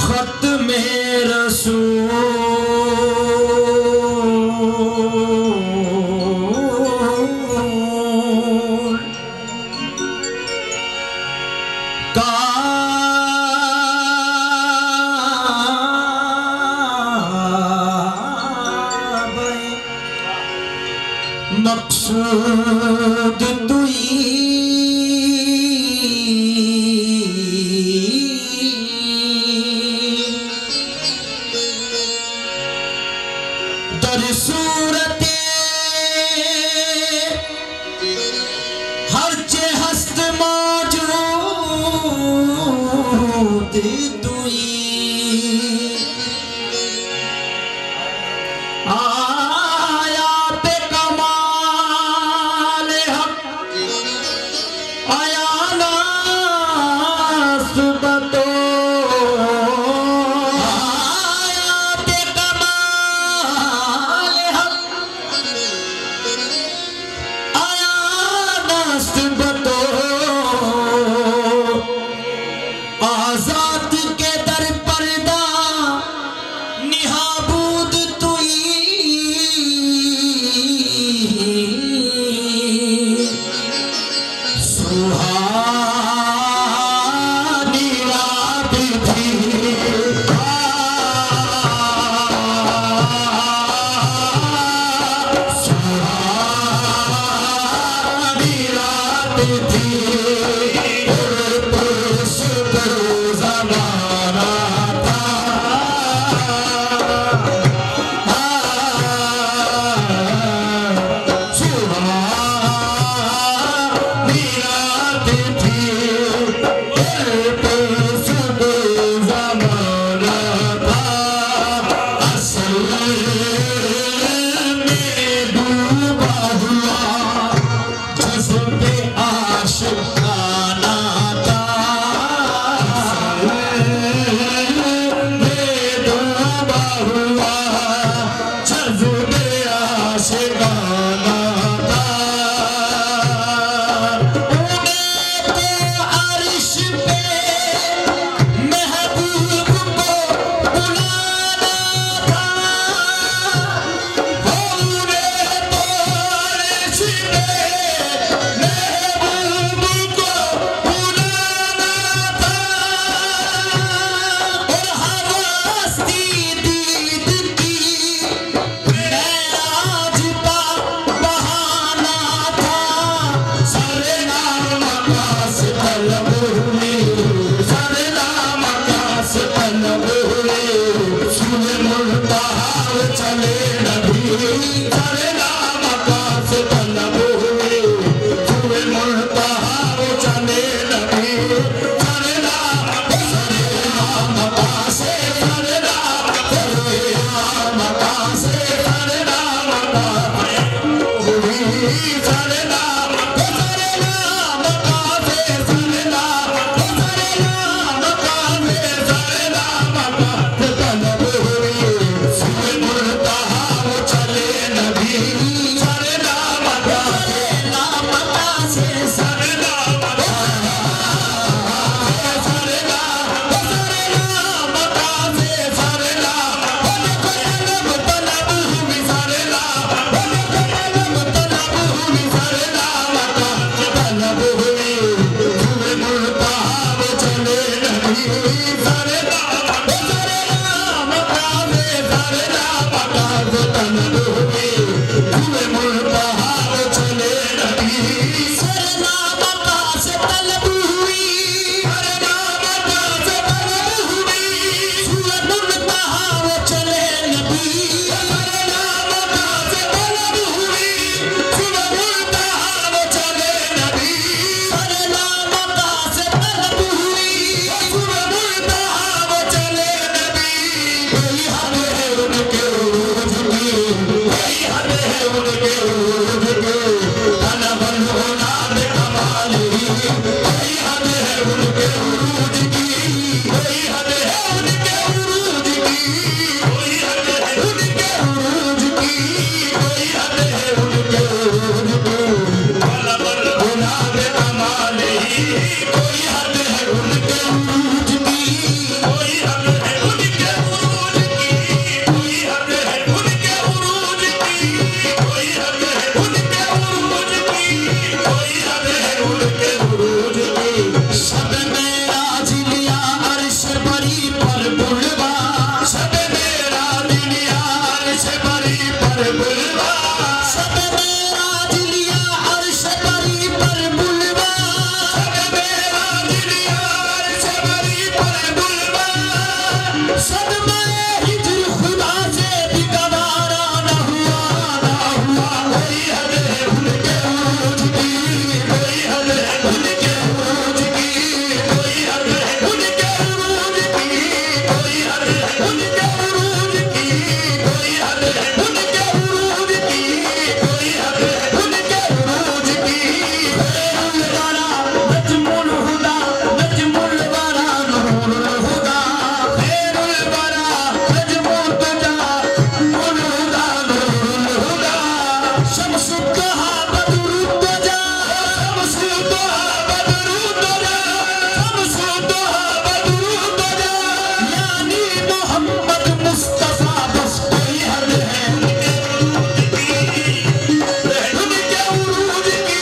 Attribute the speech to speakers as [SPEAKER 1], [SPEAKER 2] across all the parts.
[SPEAKER 1] खत में रसूल का मकसूद तुई दर सूरत हर चे हस्त मौजूद तुई आयात कमाल हक आयाना सुबतो आयात कमाल हक आयाना सुबतो आजाद के दर पर्दा निहाबूद सुहानी रात थी सुहानी रात थी ज़माना था सुहानी रात थी ज़माना था असल में डूबा हुआ जज़्बे आशिकाना था में डूबा हुआ जज़्बे आशिकाना था उन्हें तो अर्श पे महबूब को बुलाना था उन्हें तो अर्श पे महबूब को बुलाना था और हवास्ती दीद की मेराज का बहाना था सरनाम का से तलब हुई सरनाम का से तलब हुई सुने मुल्ताहार चले नबी सरनाम का से तलब हुई सुने मुल्ताहार चले नबी सरनाम का से सरनाम का से सरनाम का हुई सरनाम का से सरनाम का से सरनाम का तलब हुई सुने मुल्ताहार चले नबी सरनाम का से सरनाम का पर बुलवा सब मेरा दिलिया अर्श परी पर बुलवा सब मेरा दिलिया अर्श परी पर बुलवा सब में हिजर खुदा से भी गवारा न हुआ कोई हद है उनके रूज की कोई हद है उनके रूज की कोई हद है उनके रूज की कोई हद है उनके रूज की कोई हद है उनके रूज की कोई हद है उनके रूज की नजमुल हुदा नजमुल वरा नूरुल हुदा खैरुल वरा नजमुल तुजा नूरुल हुदा नूरुल हुदा शमसुद्दोहा बदरुद्दोजा शमसुद्दोहा बदरुद्दोजा शमसुद्दोहा बदरुद्दोजा यानी मोहम्मद मुस्तफा बस कोई हद है उनके उरूज की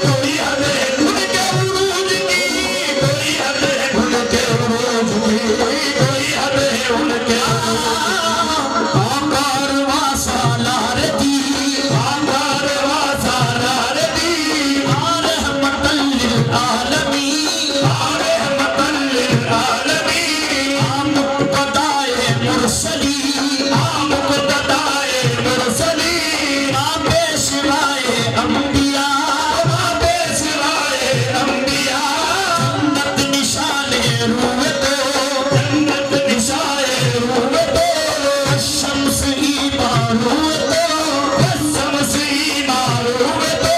[SPEAKER 1] कोई हद है उनके उरूज की कोई हद है उनके उरूज की कोई हद है उनके आकार वासालार दी आकार वासालार दी रहमतल लिल आलमीन रहमतल लिल आलमीन मुक़्तदाए मुरसली मुक़्तदाए मुरसली पेशवाए अंबिया पेशवाए अंबिया जन्नत निशाने रूह तो जन्नत निशाने रूह तो शम्स ईमान रूह तो शम्स ईमान रूह तो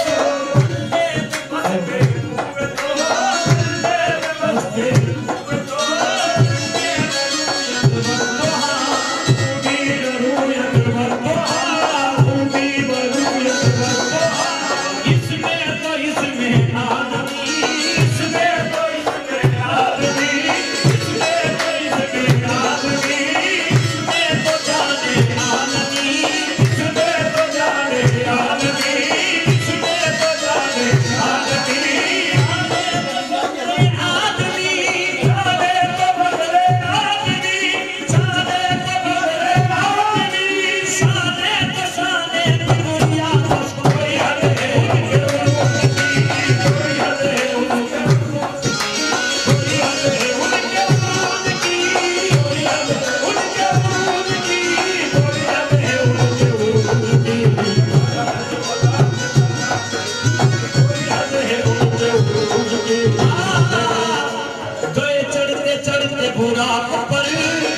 [SPEAKER 1] गए चढ़ते चढ़ते बुराक पर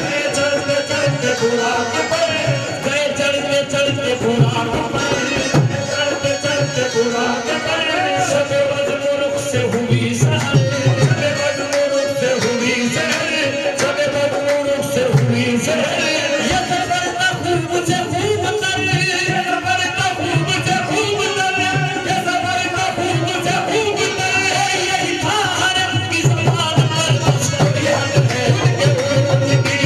[SPEAKER 1] गए चढ़ते चढ़ते बुराक पर गए चढ़ते चढ़ते बुराक पर चढ़ते चढ़ते बुराक पर सब बदमुरुख से हुई सहर सब बदमुरुख से हुई सहर सब बदमुरुख से हुई सहर ये बरता खूब से खूब तर ये बरता खूब से खूब तर ये बरता खूब से खूब तर यही था अरब की ज़बान पर बस कोई हद है उनके उरूज की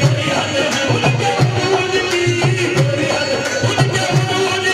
[SPEAKER 1] कोई हद है उनके उरूज की कोई हद है उनके उरूज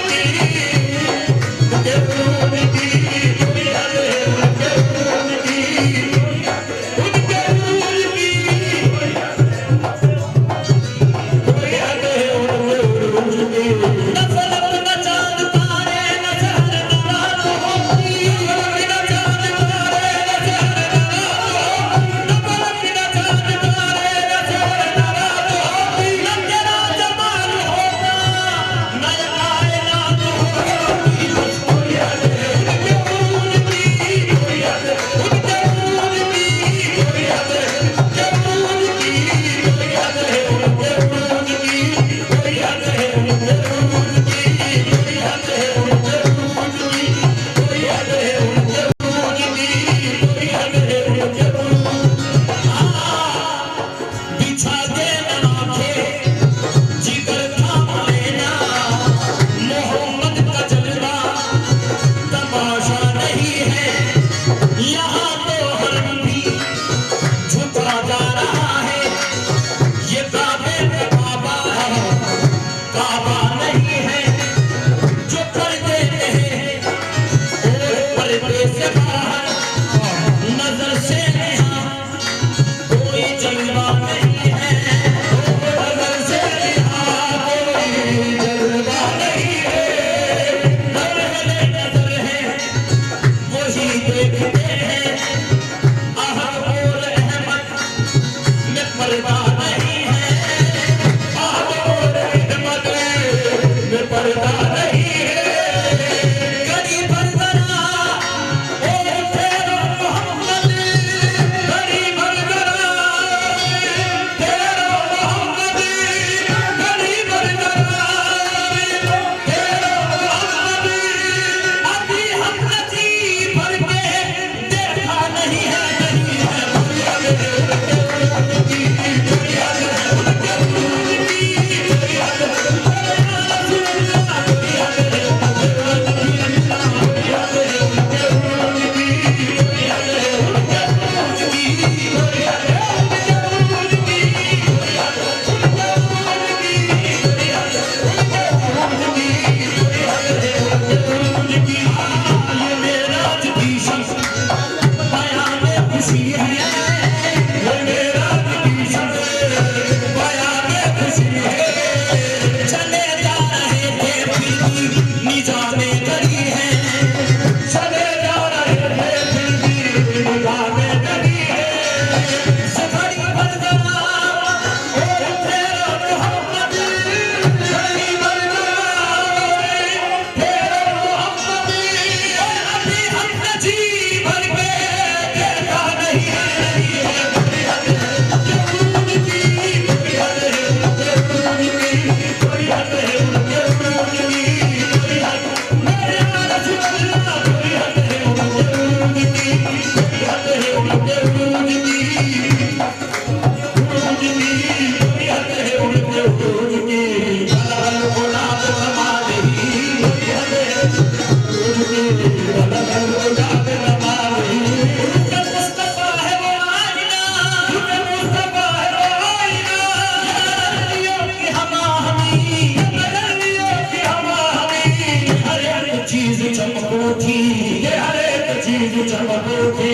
[SPEAKER 1] चलोगे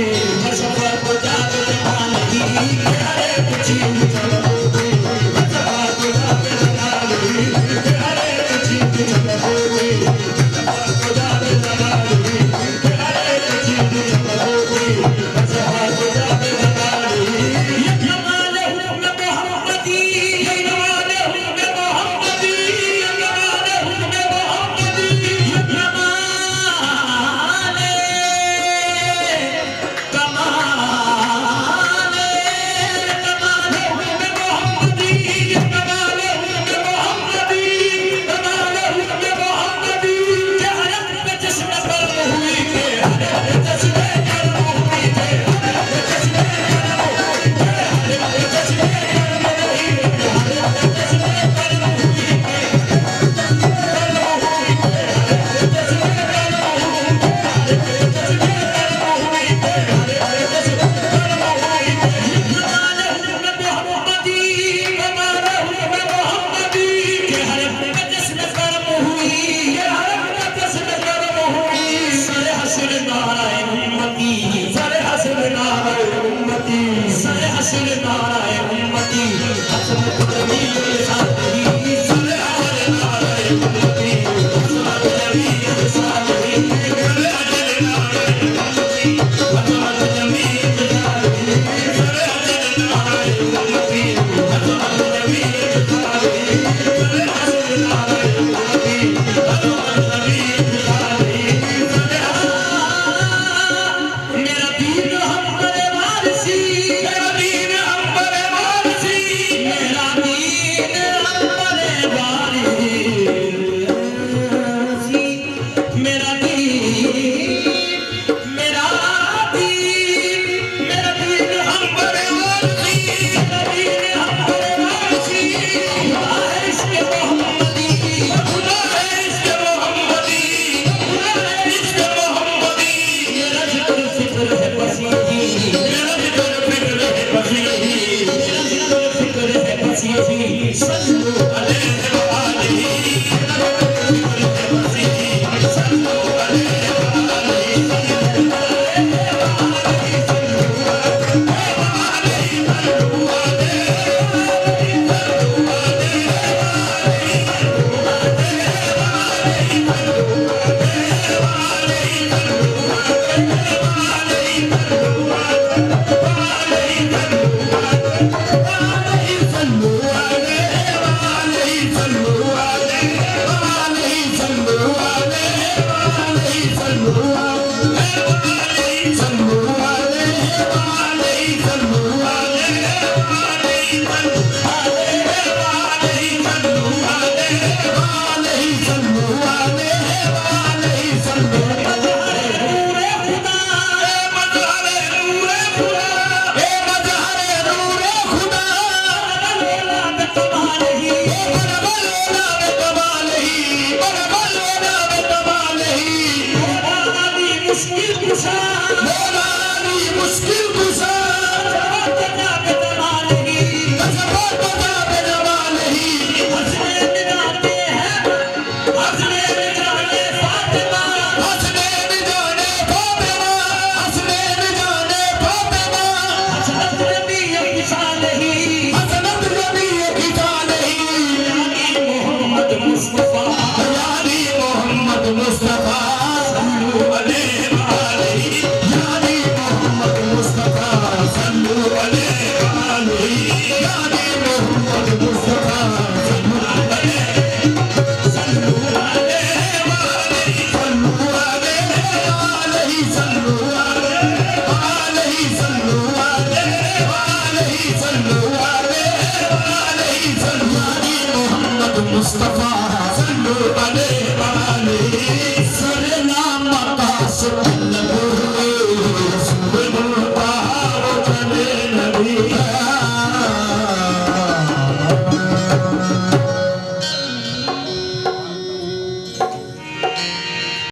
[SPEAKER 1] सफर को जाते माली हरे कुछ चलोगे सफर को जाते माली हरे कुछ चलोगे